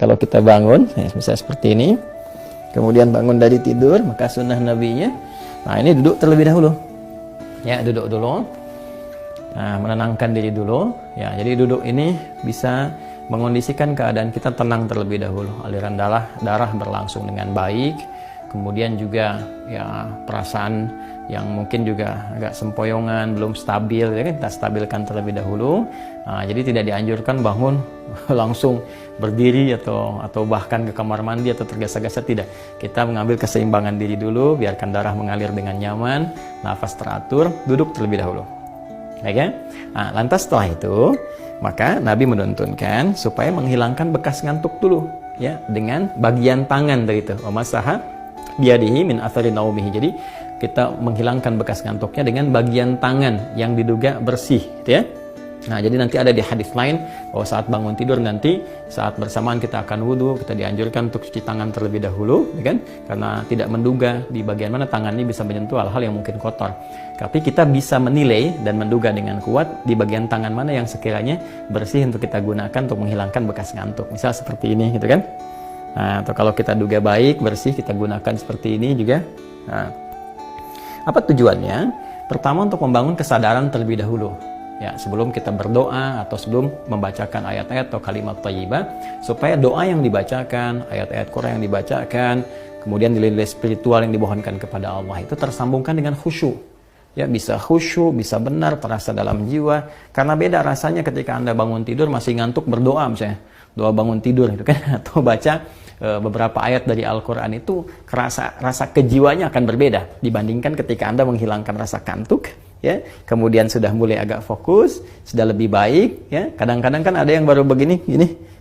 kalau kita bangun, misalnya seperti ini, kemudian bangun dari tidur, maka sunnah nabinya, nah ini duduk terlebih dahulu. Ya, duduk dulu. Nah, menenangkan diri dulu. Ya, jadi duduk ini bisa mengondisikan keadaan kita tenang terlebih dahulu. Aliran darah berlangsung dengan baik. Kemudian juga ya perasaan yang mungkin juga agak sempoyongan, belum stabil, ya kan, kita stabilkan terlebih dahulu. Nah, jadi tidak dianjurkan bangun langsung berdiri atau bahkan ke kamar mandi atau tergesa-gesa, tidak. Kita mengambil keseimbangan diri dulu, biarkan darah mengalir dengan nyaman, nafas teratur, duduk terlebih dahulu. Baik ya? Nah, lantas setelah itu, maka Nabi menuntunkan supaya menghilangkan bekas ngantuk dulu, ya, dengan bagian tangan dari itu. Wamasaha biyadihi min athari naumihi. Jadi kita menghilangkan bekas ngantuknya dengan bagian tangan yang diduga bersih, gitu ya. Nah, jadi nanti ada di hadis lain bahwa saat bangun tidur nanti saat bersamaan kita akan wudhu, kita dianjurkan untuk cuci tangan terlebih dahulu, ya kan? Karena tidak menduga di bagian mana tangan ini bisa menyentuh hal-hal yang mungkin kotor. Tapi kita bisa menilai dan menduga dengan kuat di bagian tangan mana yang sekiranya bersih untuk kita gunakan untuk menghilangkan bekas ngantuk. Misal seperti ini, gitu kan? Nah, atau kalau kita duga baik, bersih, kita gunakan seperti ini juga. Nah, apa tujuannya? Pertama, untuk membangun kesadaran terlebih dahulu. Ya, sebelum kita berdoa atau sebelum membacakan ayat-ayat atau kalimat thayyibah, supaya doa yang dibacakan, ayat-ayat Quran yang dibacakan, kemudian nilai-nilai spiritual yang dimohonkan kepada Allah itu tersambungkan dengan khusyuk. Ya, bisa khusyuk, bisa benar, terasa dalam jiwa. Karena beda rasanya ketika Anda bangun tidur masih ngantuk berdoa misalnya, doa bangun tidur gitu kan, atau baca beberapa ayat dari Al-Quran, itu rasa kejiwanya akan berbeda dibandingkan ketika Anda menghilangkan rasa kantuk, ya, kemudian sudah mulai agak fokus, sudah lebih baik, ya. Kadang-kadang kan ada yang baru begini,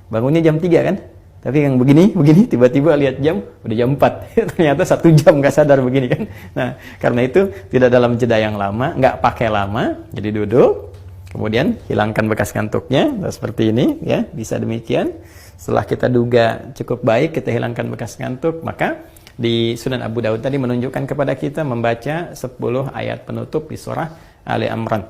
bangunnya jam 3 kan, tapi yang begini, tiba-tiba lihat jam, udah jam 4, ternyata 1 jam nggak sadar begini kan. Nah, karena itu tidak dalam jeda yang lama, nggak pakai lama, jadi duduk, kemudian hilangkan bekas ngantuknya, seperti ini, ya, bisa demikian. Setelah kita duga cukup baik, kita hilangkan bekas ngantuk, maka di Sunan Abu Dawud tadi menunjukkan kepada kita membaca 10 ayat penutup di surah Ali Imran.